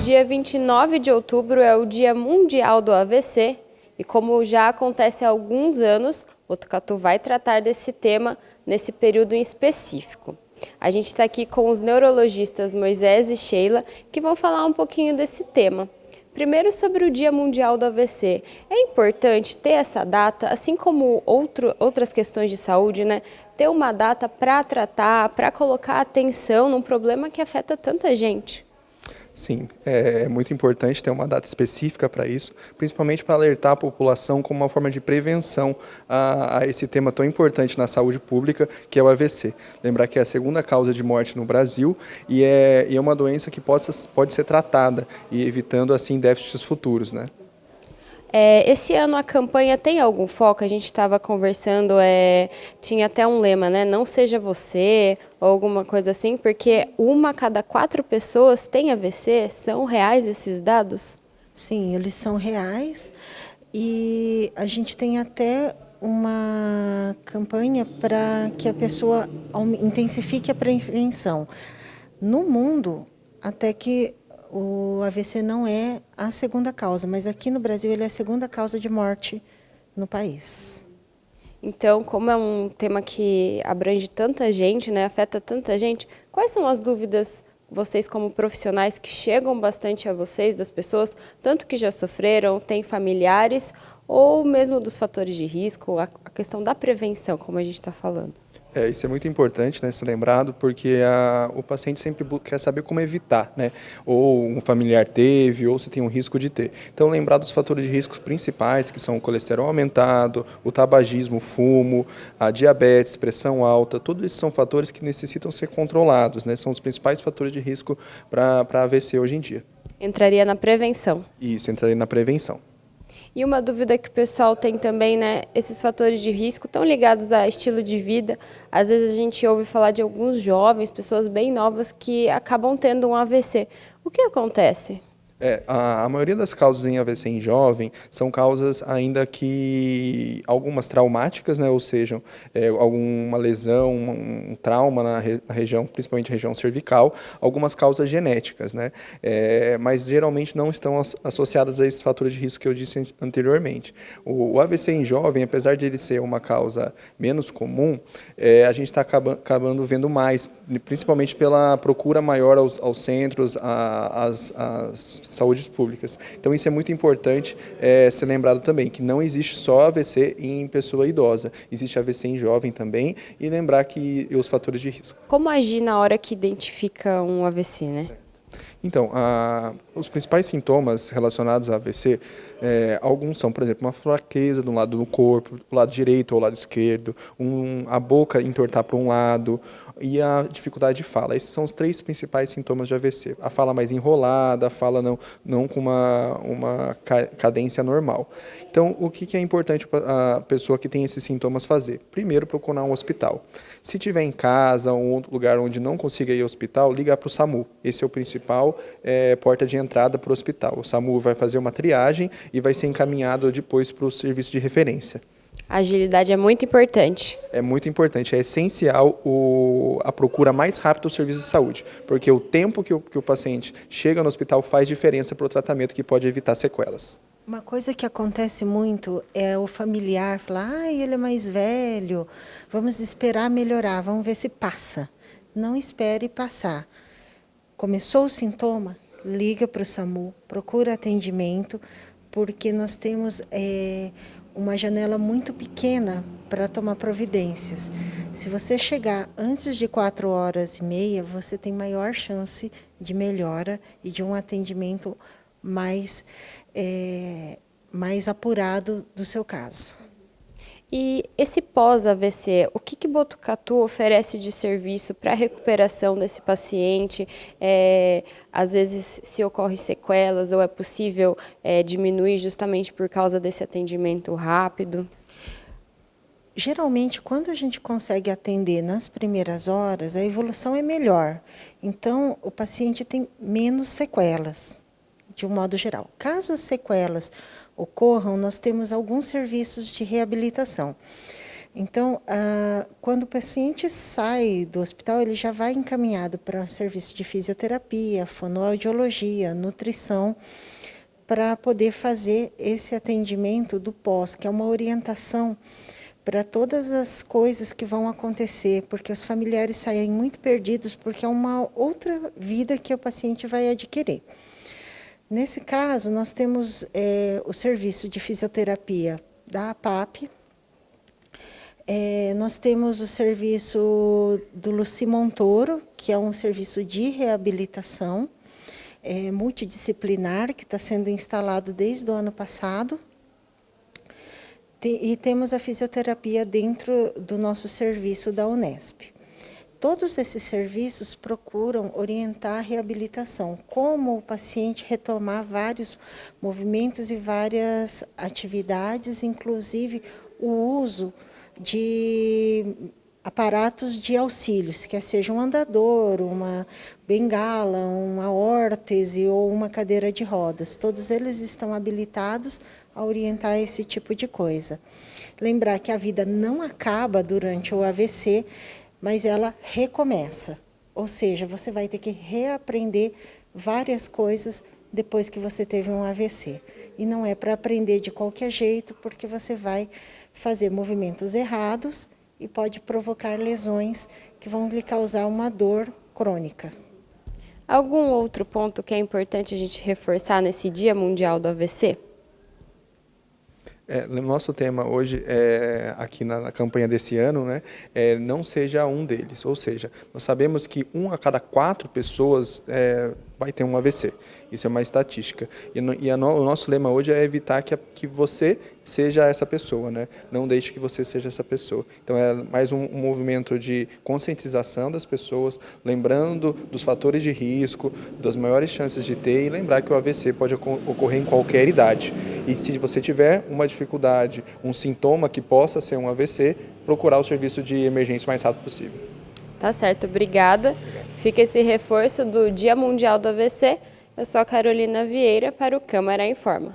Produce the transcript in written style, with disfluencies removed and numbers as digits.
Dia 29 de outubro é o Dia Mundial do AVC e, como já acontece há alguns anos, o Botucatu vai tratar desse tema nesse período em específico. A gente está aqui com os neurologistas Moisés e Sheila, que vão falar um pouquinho desse tema. Primeiro, sobre o Dia Mundial do AVC. É importante ter essa data, assim como outras questões de saúde, né? Ter uma data para tratar, para colocar atenção num problema que afeta tanta gente. Sim, é muito importante ter uma data específica para isso, principalmente para alertar a população como uma forma de prevenção a esse tema tão importante na saúde pública, que é o AVC. Lembrar que é a segunda causa de morte no Brasil e é uma doença que pode ser tratada e evitando assim déficits futuros, né? Esse ano a campanha tem algum foco? A gente estava conversando, tinha até um lema, né? Não seja você, ou alguma coisa assim, porque 1 a cada 4 pessoas tem AVC. São reais esses dados? Sim, eles são reais e a gente tem até uma campanha para que a pessoa intensifique a prevenção. No mundo, até que o AVC não é a segunda causa, mas aqui no Brasil ele é a segunda causa de morte no país. Então, como é um tema que abrange tanta gente, né, afeta tanta gente, quais são as dúvidas, vocês como profissionais, que chegam bastante a vocês, das pessoas, tanto que já sofreram, têm familiares, ou mesmo dos fatores de risco, a questão da prevenção, como a gente está falando? Isso é muito importante, né, ser lembrado, porque o paciente sempre quer saber como evitar, né? Ou um familiar teve, ou se tem um risco de ter. Então, lembrar dos fatores de risco principais, que são o colesterol aumentado, o tabagismo, o fumo, a diabetes, pressão alta, todos esses são fatores que necessitam ser controlados, né? São os principais fatores de risco para AVC hoje em dia. Entraria na prevenção. Isso, entraria na prevenção. E uma dúvida que o pessoal tem também, né? Esses fatores de risco estão ligados a estilo de vida. Às vezes a gente ouve falar de alguns jovens, pessoas bem novas, que acabam tendo um AVC. O que acontece? A maioria das causas em AVC em jovem são causas ainda que algumas traumáticas, né, ou seja, alguma lesão, um trauma na região, principalmente região cervical, algumas causas genéticas, né, mas geralmente não estão associadas a esses fatores de risco que eu disse anteriormente. O AVC em jovem, apesar de ele ser uma causa menos comum, a gente está acabando vendo mais, principalmente pela procura maior aos centros, às saúdes públicas. Então isso é muito importante ser lembrado também, que não existe só AVC em pessoa idosa, existe AVC em jovem também, e lembrar que os fatores de risco. Como agir na hora que identifica um AVC, né? Então, os principais sintomas relacionados a AVC, alguns são, por exemplo, uma fraqueza do lado do corpo, do lado direito ou lado esquerdo, a boca entortar para um lado e a dificuldade de fala. Esses são os 3 principais sintomas de AVC. A fala mais enrolada, a fala não com uma cadência normal. Então, o que é importante para a pessoa que tem esses sintomas fazer? Primeiro, procurar um hospital. Se tiver em casa ou outro lugar onde não consiga ir ao hospital, ligar para o SAMU. Esse é o principal porta de entrada para o hospital. O SAMU vai fazer uma triagem e vai ser encaminhado depois para o serviço de referência. A agilidade é muito importante. É muito importante, é essencial a procura mais rápida do serviço de saúde, porque o tempo que o paciente chega no hospital faz diferença para o tratamento que pode evitar sequelas. Uma coisa que acontece muito é o familiar falar, ele é mais velho, vamos esperar melhorar, vamos ver se passa. Não espere passar. Começou o sintoma, liga para o SAMU, procura atendimento, porque nós temos uma janela muito pequena para tomar providências. Se você chegar antes de 4h30, você tem maior chance de melhora e de um atendimento mais apurado do seu caso. E esse pós-AVC, o que Botucatu oferece de serviço para a recuperação desse paciente? Às vezes, se ocorre sequelas ou é possível diminuir justamente por causa desse atendimento rápido? Geralmente, quando a gente consegue atender nas primeiras horas, a evolução é melhor. Então, o paciente tem menos sequelas, de um modo geral. Caso as sequelas ocorram, nós temos alguns serviços de reabilitação. Então, quando o paciente sai do hospital, ele já vai encaminhado para um serviço de fisioterapia, fonoaudiologia, nutrição, para poder fazer esse atendimento do pós, que é uma orientação para todas as coisas que vão acontecer, porque os familiares saem muito perdidos, porque é uma outra vida que o paciente vai adquirir. Nesse caso, nós temos o serviço de fisioterapia da APAP, nós temos o serviço do Luci Montoro, que é um serviço de reabilitação multidisciplinar, que está sendo instalado desde o ano passado. E temos a fisioterapia dentro do nosso serviço da Unesp. Todos esses serviços procuram orientar a reabilitação, como o paciente retomar vários movimentos e várias atividades, inclusive o uso de aparatos de auxílios, quer seja um andador, uma bengala, uma órtese ou uma cadeira de rodas. Todos eles estão habilitados a orientar esse tipo de coisa. Lembrar que a vida não acaba durante o AVC, mas ela recomeça. Ou seja, você vai ter que reaprender várias coisas depois que você teve um AVC. E não é para aprender de qualquer jeito, porque você vai fazer movimentos errados e pode provocar lesões que vão lhe causar uma dor crônica. Algum outro ponto que é importante a gente reforçar nesse Dia Mundial do AVC? Nosso tema hoje, aqui na campanha desse ano, né, não seja um deles. Ou seja, nós sabemos que 1 a cada 4 pessoas vai ter um AVC. Isso é uma estatística. O nosso lema hoje é evitar que você seja essa pessoa, né? Não deixe que você seja essa pessoa. Então, é mais um movimento de conscientização das pessoas, lembrando dos fatores de risco, das maiores chances de ter, e lembrar que o AVC pode ocorrer em qualquer idade. E se você tiver uma dificuldade, um sintoma que possa ser um AVC, procurar o serviço de emergência o mais rápido possível. Tá certo, obrigada. Fica esse reforço do Dia Mundial do AVC. Eu sou a Carolina Vieira para o Câmara Informa.